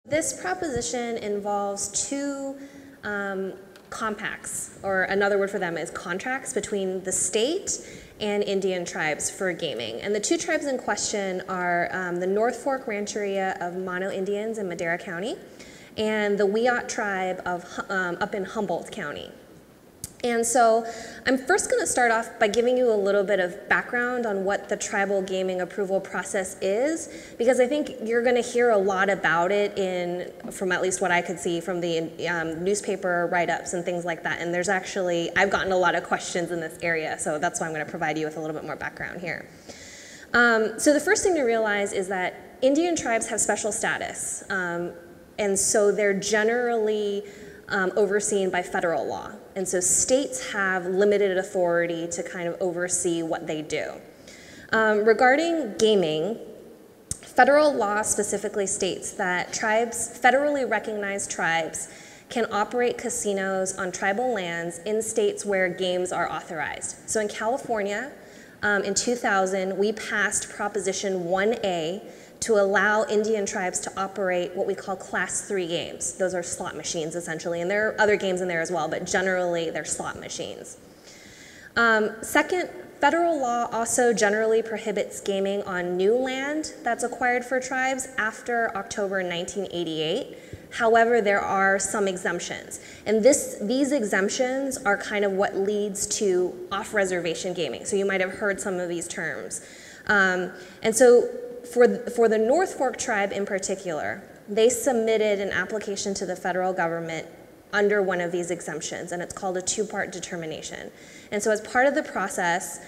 This proposition involves two compacts, or another word for them is contracts, between the state and Indian tribes for gaming. And the two tribes in question are the North Fork Rancheria of Mono Indians in Madera County and the Wiyot tribe of, up in Humboldt County. And so I'm first going to start off by giving you a little bit of background on what the tribal gaming approval process is, because I think you're going to hear a lot about it from at least what I could see from the newspaper write-ups and things like that. And there's actually, I've gotten a lot of questions in this area, so that's why I'm going to provide you with a little bit more background here. So the first thing to realize is that Indian tribes have special status, and so they're generally overseen by federal law. And so states have limited authority to kind of oversee what they do. Regarding gaming, federal law specifically states that federally recognized tribes can operate casinos on tribal lands in states where games are authorized. So in California, in 2000, we passed Proposition 1A to allow Indian tribes to operate what we call Class 3 games. Those are slot machines, essentially, and there are other games in there as well, but generally they're slot machines. Second, federal law also generally prohibits gaming on new land that's acquired for tribes after October 1988. However, there are some exemptions, and these exemptions are kind of what leads to off-reservation gaming. So you might have heard some of these terms. And so for the North Fork tribe in particular, they submitted an application to the federal government under one of these exemptions, and it's called a two-part determination. And so as part of the process,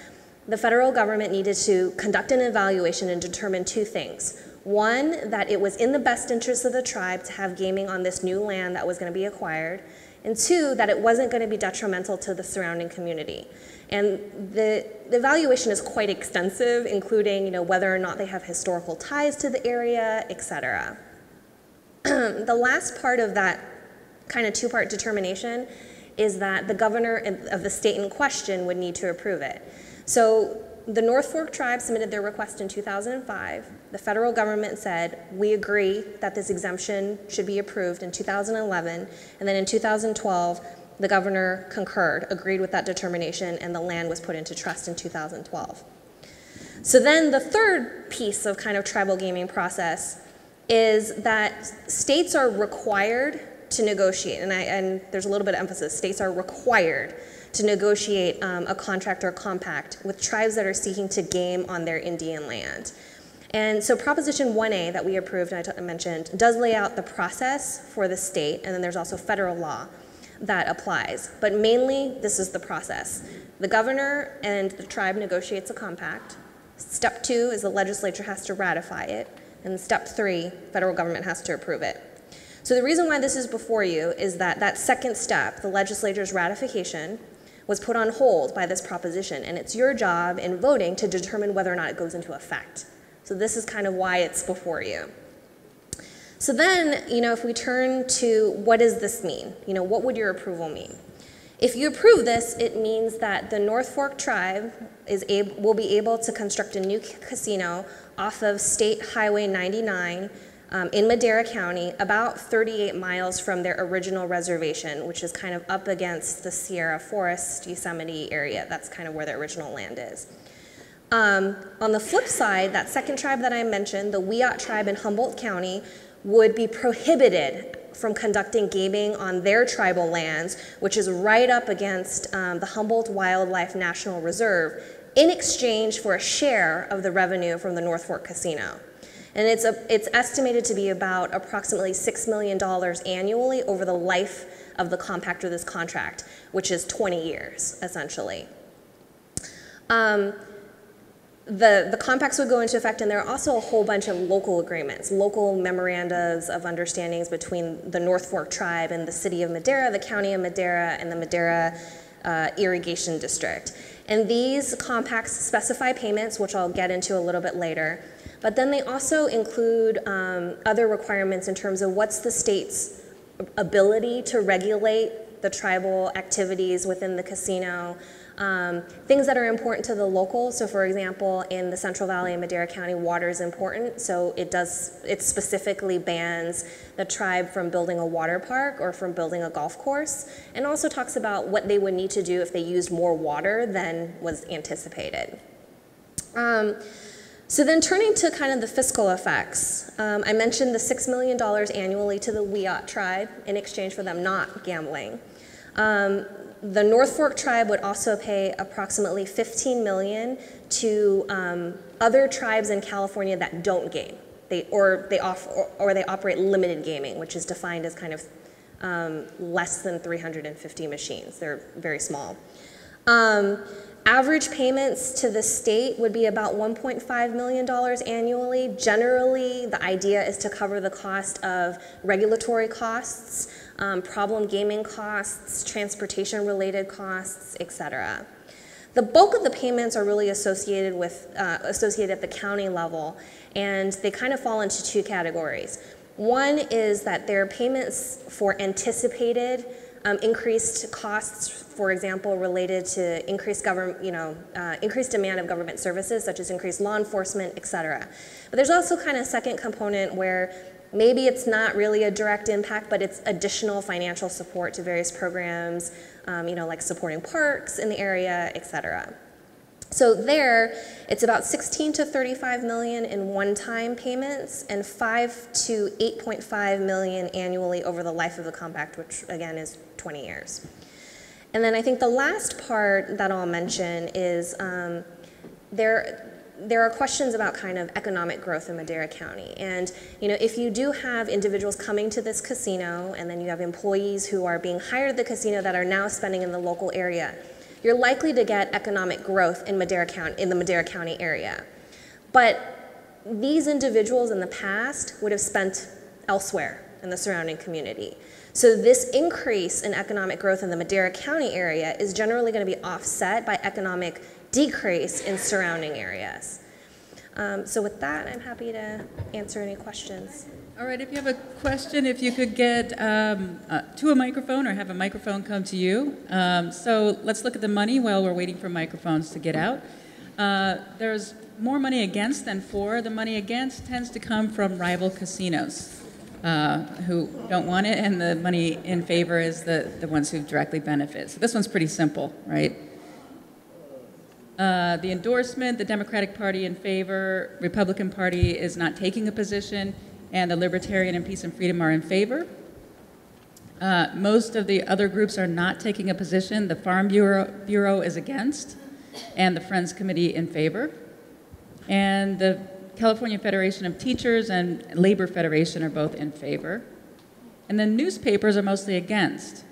the federal government needed to conduct an evaluation and determine two things. One, that it was in the best interest of the tribe to have gaming on this new land that was going to be acquired, and two, that it wasn't going to be detrimental to the surrounding community. And the evaluation is quite extensive, including whether or not they have historical ties to the area, etc. The last part of that kind of two-part determination is that the governor of the state in question would need to approve it. So the North Fork tribe submitted their request in 2005. The federal government said, we agree that this exemption should be approved in 2011, and then in 2012, the governor concurred, agreed with that determination, and the land was put into trust in 2012. So then the third piece of kind of tribal gaming process is that states are required to negotiate, and there's a little bit of emphasis, states are required to negotiate a contract or compact with tribes that are seeking to game on their Indian land. And so Proposition 1A that we approved, and I mentioned, does lay out the process for the state, and then there's also federal law that applies. But mainly, this is the process. The governor and the tribe negotiates a compact. Step 2 is the legislature has to ratify it. And step 3, federal government has to approve it. So the reason why this is before you is that that second step, the legislature's ratification, was put on hold by this proposition. And it's your job in voting to determine whether or not it goes into effect. So this is kind of why it's before you. So then, if we turn to what does this mean? What would your approval mean? If you approve this, it means that the North Fork tribe will be able to construct a new casino off of State Highway 99 in Madera County, about 38 miles from their original reservation, which is kind of up against the Sierra Forest, Yosemite area. That's kind of where the original land is. On the flip side, that second tribe that I mentioned, the Wiyot tribe in Humboldt County, would be prohibited from conducting gaming on their tribal lands, which is right up against the Humboldt Wildlife National Reserve, in exchange for a share of the revenue from the North Fork Casino. And it's estimated to be about approximately $6 million annually over the life of the compact or this contract, which is 20 years, essentially. The compacts would go into effect, and there are also a whole bunch of local agreements, local memorandums of understandings between the North Fork tribe and the city of Madera, the county of Madera, and the Madera Irrigation District. And these compacts specify payments, which I'll get into a little bit later, but then they also include other requirements in terms of what's the state's ability to regulate the tribal activities within the casino, Things that are important to the locals, so for example, in the Central Valley and Madera County, water is important, so it specifically bans the tribe from building a water park or from building a golf course, and also talks about what they would need to do if they used more water than was anticipated. So then turning to kind of the fiscal effects, I mentioned the $6 million annually to the Wiyot tribe in exchange for them not gambling. The North Fork tribe would also pay approximately $15 million to other tribes in California that don't game. They operate limited gaming, which is defined as kind of less than 350 machines. They're very small. Average payments to the state would be about $1.5 million annually. Generally, the idea is to cover the cost of regulatory costs, problem gaming costs, transportation-related costs, etc. The bulk of the payments are really associated at the county level, and they kind of fall into two categories. One is that they're payments for anticipated increased costs, for example, related to increased increased demand of government services, such as increased law enforcement, et cetera. But there's also kind of a second component where maybe it's not really a direct impact, but it's additional financial support to various programs, like supporting parks in the area, et cetera. So there, it's about 16 to 35 million in one-time payments and 5 to 8.5 million annually over the life of the compact, which again is 20 years. And then I think the last part that I'll mention is there are questions about kind of economic growth in Madera County. And if you do have individuals coming to this casino and then you have employees who are being hired at the casino that are now spending in the local area, you're likely to get economic growth in the Madera County area. But these individuals in the past would have spent elsewhere in the surrounding community. So this increase in economic growth in the Madera County area is generally going to be offset by economic decrease in surrounding areas. So with that, I'm happy to answer any questions. All right, if you have a question, if you could get to a microphone or have a microphone come to you. So let's look at the money while we're waiting for microphones to get out. There's more money against than for. The money against tends to come from rival casinos who don't want it, and the money in favor is the ones who directly benefit. So this one's pretty simple, right? The endorsement, the Democratic Party in favor, Republican Party is not taking a position, and the Libertarian and Peace and Freedom are in favor. Most of the other groups are not taking a position. The Farm Bureau is against, and the Friends Committee in favor. And the California Federation of Teachers and Labor Federation are both in favor. And the newspapers are mostly against,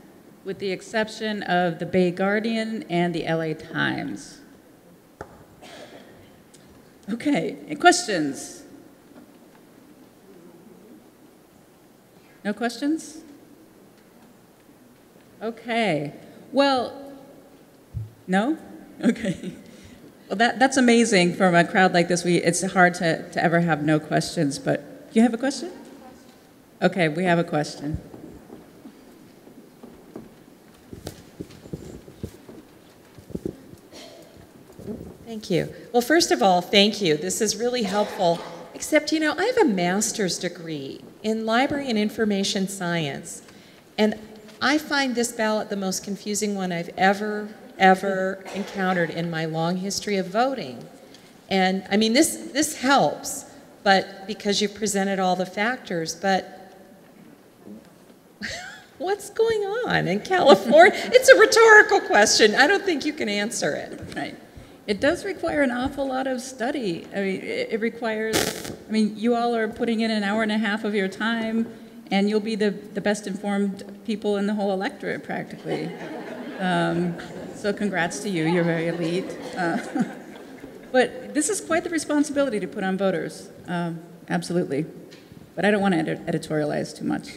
with the exception of the Bay Guardian and the LA Times. Okay, any questions? No questions? Okay. Well, no? Okay. Well, that's amazing from a crowd like this. It's hard to ever have no questions, but do you have a question? Okay, we have a question. Thank you. Well, first of all, thank you. This is really helpful. Except, I have a master's degree in library and information science, and I find this ballot the most confusing one I've ever encountered in my long history of voting. And I mean, this helps, but because you presented all the factors, but what's going on in California? It's a rhetorical question. I don't think you can answer it. Right. It does require an awful lot of study. I mean, it requires, you all are putting in an hour and a half of your time, and you'll be the best informed people in the whole electorate, practically. So congrats to you, you're very elite. But this is quite the responsibility to put on voters, absolutely. But I don't want to editorialize too much.